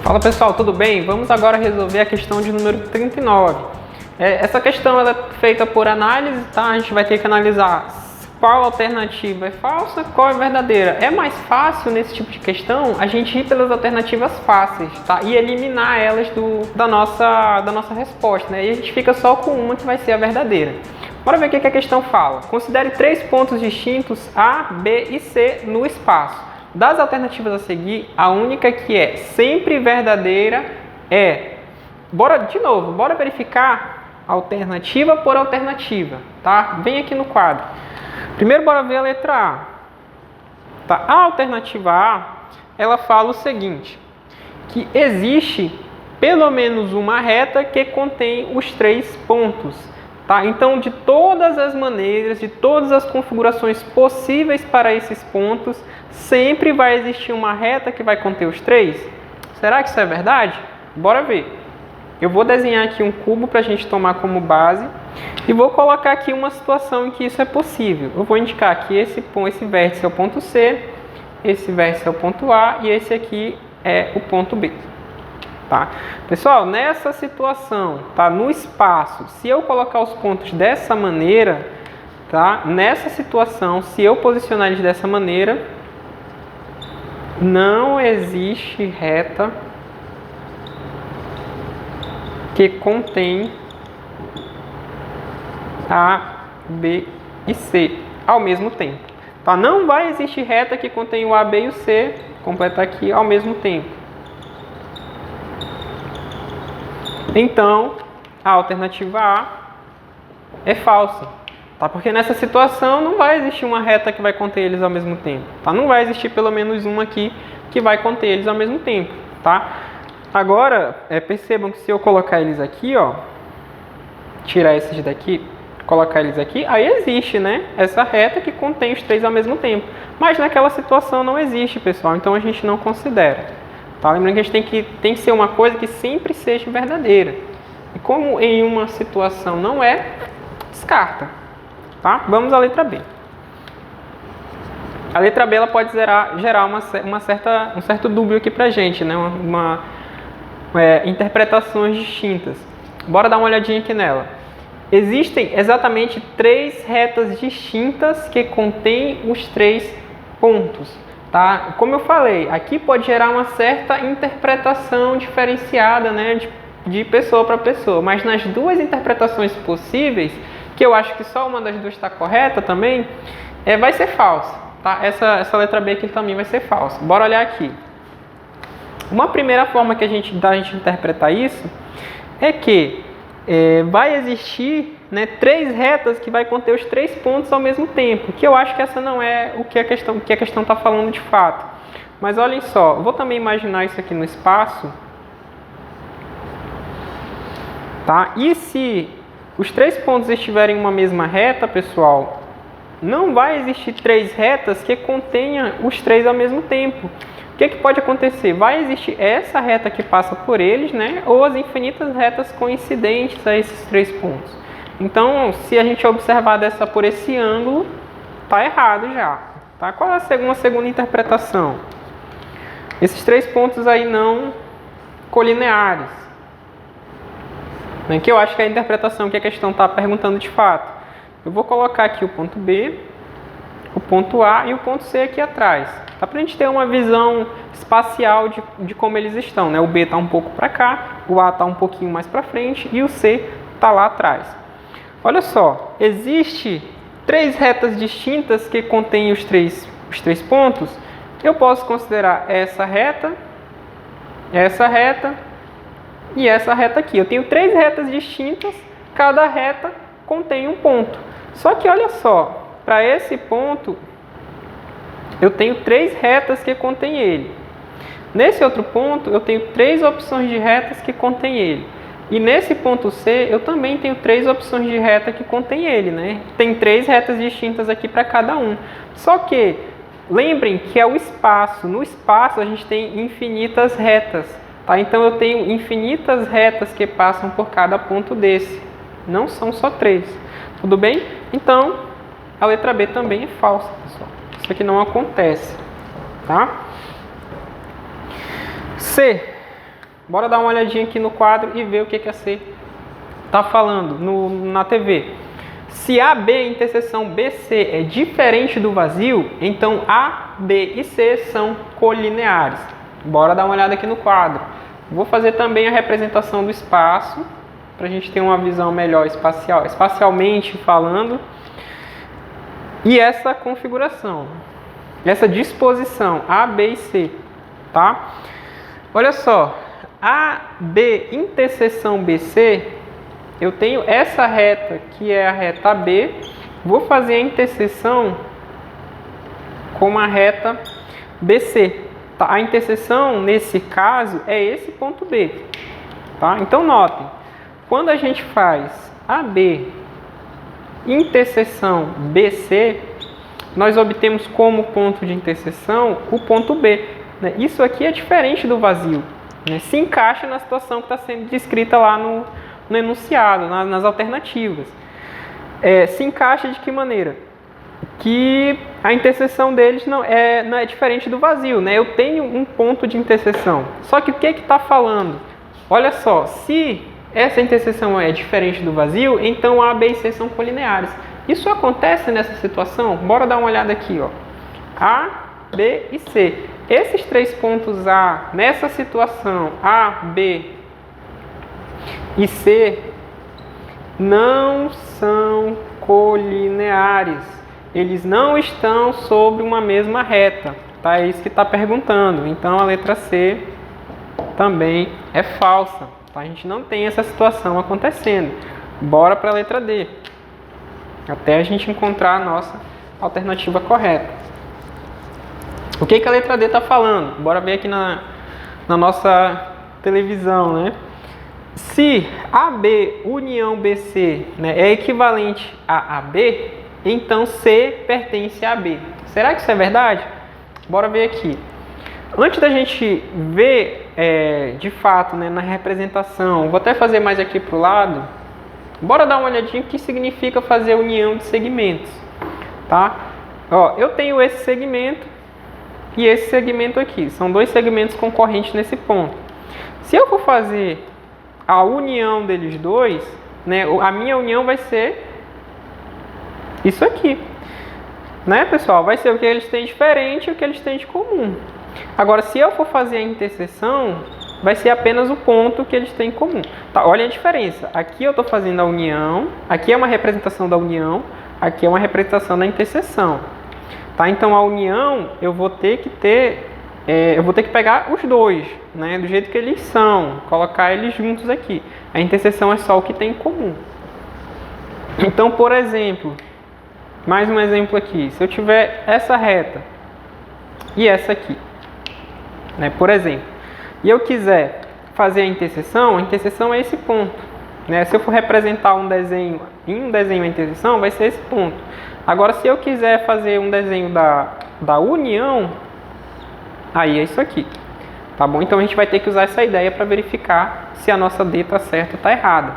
Fala pessoal, tudo bem? Vamos agora resolver a questão de número 39. Essa questão ela é feita por análise, tá? A gente vai ter que analisar qual alternativa é falsa, qual é verdadeira. É mais fácil nesse tipo de questão a gente ir pelas alternativas fáceis, tá? E eliminar elas da nossa resposta, né? E a gente fica só com uma que vai ser a verdadeira. Bora ver o que a questão fala. Considere 3 pontos distintos A, B e C no espaço. Das alternativas a seguir, a única que é sempre verdadeira é... Bora verificar alternativa por alternativa, tá? Vem aqui no quadro. Primeiro, bora ver a letra A. Tá? A alternativa A, ela fala o seguinte, que existe pelo menos uma reta que contém os 3 pontos. Tá? Então, de todas as maneiras, de todas as configurações possíveis para esses pontos, sempre vai existir uma reta que vai conter os 3? Será que isso é verdade? Bora ver. Eu vou desenhar aqui um cubo para a gente tomar como base e vou colocar aqui uma situação em que isso é possível. Eu vou indicar que esse vértice é o ponto C, esse vértice é o ponto A e esse aqui é o ponto B. Tá? Pessoal, nessa situação, tá? No espaço, se eu colocar os pontos dessa maneira, tá? Nessa situação, se eu posicionar eles dessa maneira, não existe reta que contém A, B e C ao mesmo tempo. Tá? Não vai existir reta que contém o A, B e o C, completar aqui, ao mesmo tempo. Então, a alternativa A é falsa, tá? Porque nessa situação não vai existir uma reta que vai conter eles ao mesmo tempo, tá? Não vai existir pelo menos uma aqui que vai conter eles ao mesmo tempo, tá? Agora, percebam que se eu colocar eles aqui, ó, tirar esses daqui, colocar eles aqui, aí existe, né? Essa reta que contém os 3 ao mesmo tempo. Mas naquela situação não existe, pessoal, então a gente não considera. Tá? Lembrando que a gente tem que ser uma coisa que sempre seja verdadeira. E como em uma situação não é, descarta. Tá? Vamos à letra B. A letra B ela pode gerar um certo dúbio aqui pra gente, né? Interpretações distintas. Bora dar uma olhadinha aqui nela. Existem exatamente 3 retas distintas que contêm os 3 pontos. Tá? Como eu falei, aqui pode gerar uma certa interpretação diferenciada, né, de pessoa para pessoa, mas nas duas interpretações possíveis, que eu acho que só uma das duas está correta também, vai ser falsa. Tá? Essa letra B aqui também vai ser falsa. Bora olhar aqui. Uma primeira forma da gente interpretar isso é que vai existir, né, 3 retas que vai conter os 3 pontos ao mesmo tempo, que eu acho que essa não é o que a questão está falando de fato. Mas olhem só, eu vou também imaginar isso aqui no espaço. Tá? E se os 3 pontos estiverem em uma mesma reta, pessoal, não vai existir 3 retas que contenham os 3 ao mesmo tempo. O que pode acontecer? Vai existir essa reta que passa por eles, né? Ou as infinitas retas coincidentes a esses 3 pontos. Então, se a gente observar por esse ângulo, está errado já. Tá? Qual é uma segunda interpretação? Esses 3 pontos aí não colineares. Né? Que eu acho que é a interpretação que a questão está perguntando de fato. Eu vou colocar aqui o ponto B, o ponto A e o ponto C aqui atrás. Tá? Para a gente ter uma visão espacial de como eles estão. Né? O B está um pouco para cá, o A está um pouquinho mais para frente e o C está lá atrás. Olha só, existe 3 retas distintas que contêm os três pontos. Eu posso considerar essa reta e essa reta aqui. Eu tenho 3 retas distintas, cada reta contém um ponto. Só que olha só, para esse ponto, eu tenho 3 retas que contêm ele. Nesse outro ponto, eu tenho 3 opções de retas que contêm ele. E nesse ponto C, eu também tenho 3 opções de reta que contém ele, né? Tem 3 retas distintas aqui para cada um. Só que, lembrem que é o espaço. No espaço, a gente tem infinitas retas. Tá? Então, eu tenho infinitas retas que passam por cada ponto desse. Não são só 3. Tudo bem? Então, a letra B também é falsa, pessoal. Isso aqui não acontece. Tá? C. Bora dar uma olhadinha aqui no quadro e ver o que a C está falando na TV. Se AB é interseção BC é diferente do vazio, então A, B e C são colineares. Bora dar uma olhada aqui no quadro. Vou fazer também a representação do espaço, para a gente ter uma visão melhor espacialmente falando. E essa configuração, essa disposição A, B e C, tá? Olha só, AB interseção BC, eu tenho essa reta que é a reta AB, vou fazer a interseção com a reta BC. Tá? A interseção, nesse caso, é esse ponto B. Tá? Então, notem, quando a gente faz AB interseção BC, nós obtemos como ponto de interseção o ponto B. Né? Isso aqui é diferente do vazio. Né? Se encaixa na situação que está sendo descrita lá no enunciado, nas alternativas. Se encaixa de que maneira? Que a interseção deles não é diferente do vazio, né? Eu tenho um ponto de interseção. Só que o que está falando? Olha só, se essa interseção é diferente do vazio, então A, B e C são colineares. Isso acontece nessa situação? Bora dar uma olhada aqui, ó. A, B e C. Esses três pontos A, nessa situação, A, B e C, não são colineares. Eles não estão sobre uma mesma reta. Tá? É isso que está perguntando. Então, a letra C também é falsa. Tá? A gente não tem essa situação acontecendo. Bora para a letra D. Até a gente encontrar a nossa alternativa correta. O que a letra D está falando? Bora ver aqui na nossa televisão, né? Se AB união BC, né, é equivalente a AB, então C pertence a AB. Será que isso é verdade? Bora ver aqui. Antes da gente ver de fato, né, na representação, vou até fazer mais aqui para o lado. Bora dar uma olhadinha o que significa fazer união de segmentos. Tá? Ó, eu tenho esse segmento e esse segmento aqui. São dois segmentos concorrentes nesse ponto. Se eu for fazer a união deles dois, né, a minha união vai ser isso aqui. Né, pessoal? Vai ser o que eles têm diferente e o que eles têm de comum. Agora, se eu for fazer a interseção, vai ser apenas o ponto que eles têm em comum. Tá, olha a diferença. Aqui eu estou fazendo a união, aqui é uma representação da união, aqui é uma representação da interseção. Tá? Então, a união, eu vou ter que pegar os dois, né, do jeito que eles são, colocar eles juntos aqui. A interseção é só o que tem em comum. Então, por exemplo, mais um exemplo aqui. Se eu tiver essa reta e essa aqui, né, por exemplo, e eu quiser fazer a interseção é esse ponto. Né? Se eu for representar um desenho em um desenho a interseção, vai ser esse ponto. Agora, se eu quiser fazer um desenho da união, aí é isso aqui. Tá bom? Então, a gente vai ter que usar essa ideia para verificar se a nossa D está certa ou está errada.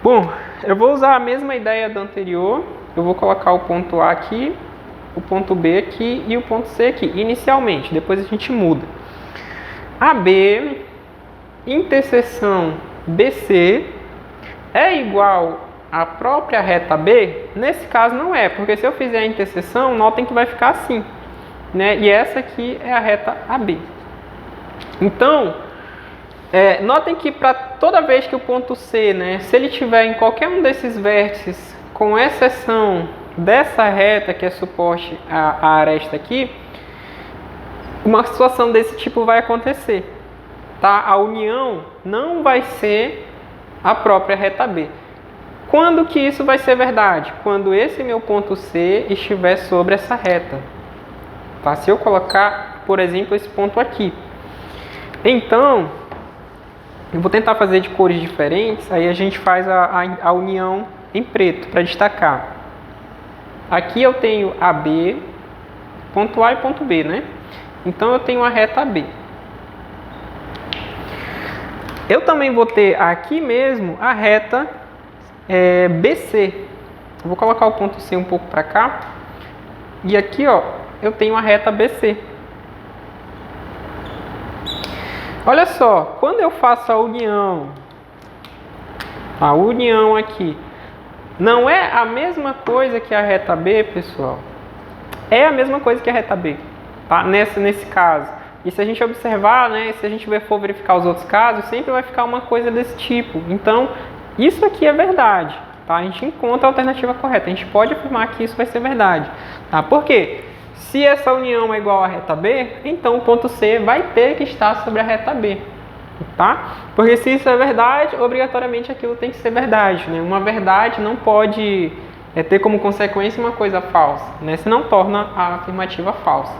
Bom, eu vou usar a mesma ideia da anterior. Eu vou colocar o ponto A aqui, o ponto B aqui e o ponto C aqui, inicialmente. Depois a gente muda. AB, interseção BC, é igual à própria reta B? Nesse caso não é, porque se eu fizer a interseção, notem que vai ficar assim. Né? E essa aqui é a reta AB. Então, notem que para toda vez que o ponto C, né, se ele estiver em qualquer um desses vértices, com exceção dessa reta que é suposte a aresta aqui, uma situação desse tipo vai acontecer. Tá? A união não vai ser a própria reta B. Quando que isso vai ser verdade? Quando esse meu ponto C estiver sobre essa reta. Tá? Se eu colocar, por exemplo, esse ponto aqui. Então, eu vou tentar fazer de cores diferentes, aí a gente faz a união em preto, para destacar. Aqui eu tenho AB, ponto A e ponto B, né? Então, eu tenho a reta B. Eu também vou ter aqui mesmo a reta BC. Eu vou colocar o ponto C um pouco para cá. E aqui, ó, eu tenho a reta BC. Olha só, quando eu faço a união aqui, não é a mesma coisa que a reta B, pessoal? É a mesma coisa que a reta B, tá? Nesse caso. E se a gente observar, né, se a gente for verificar os outros casos, sempre vai ficar uma coisa desse tipo. Então, isso aqui é verdade, tá? A gente encontra a alternativa correta. A gente pode afirmar que isso vai ser verdade, tá? Por quê? Se essa união é igual à reta B, então o ponto C vai ter que estar sobre a reta B, tá? Porque se isso é verdade, obrigatoriamente aquilo tem que ser verdade, né? Uma verdade não pode ter como consequência uma coisa falsa, né? Senão torna a afirmativa falsa.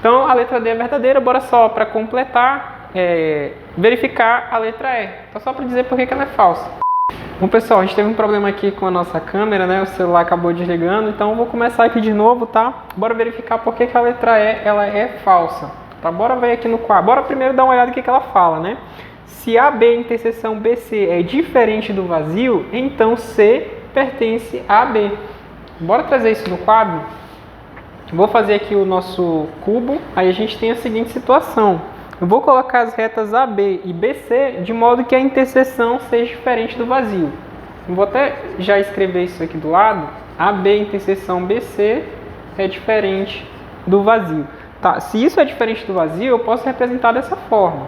Então a letra D é verdadeira, bora só para completar, verificar a letra E. Então só para dizer por que ela é falsa. Bom pessoal, a gente teve um problema aqui com a nossa câmera, né? O celular acabou desligando, então eu vou começar aqui de novo, tá? Bora verificar por que a letra E ela é falsa, tá? Bora ver aqui no quadro. Bora primeiro dar uma olhada no que ela fala, né? Se AB interseção BC é diferente do vazio, então C pertence a AB. Bora trazer isso no quadro? Vou fazer aqui o nosso cubo, aí a gente tem a seguinte situação. Eu vou colocar as retas AB e BC de modo que a interseção seja diferente do vazio. Eu vou até já escrever isso aqui do lado. AB interseção BC é diferente do vazio. Tá, se isso é diferente do vazio, eu posso representar dessa forma.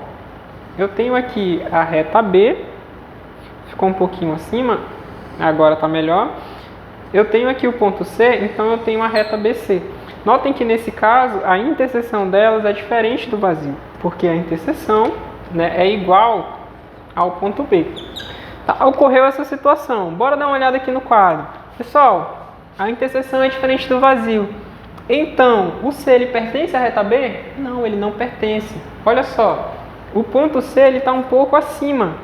Eu tenho aqui a reta B, ficou um pouquinho acima, agora está melhor. Eu tenho aqui o ponto C, então eu tenho a reta BC. Notem que nesse caso a interseção delas é diferente do vazio, porque a interseção, né, é igual ao ponto B. Tá, ocorreu essa situação. Bora dar uma olhada aqui no quadro. Pessoal, a interseção é diferente do vazio. Então, o C ele pertence à reta B? Não, ele não pertence. Olha só, o ponto C ele está um pouco acima,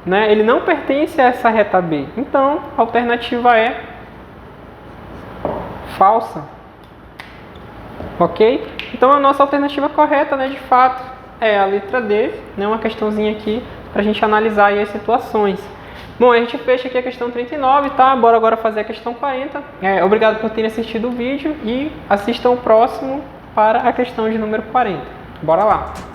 né? Ele não pertence a essa reta B. Então, a alternativa é falsa. Ok? Então a nossa alternativa correta, né, de fato, é a letra D, né, uma questãozinha aqui para a gente analisar aí as situações. Bom, a gente fecha aqui a questão 39, tá? Bora agora fazer a questão 40. Obrigado por terem assistido o vídeo e assistam o próximo para a questão de número 40. Bora lá!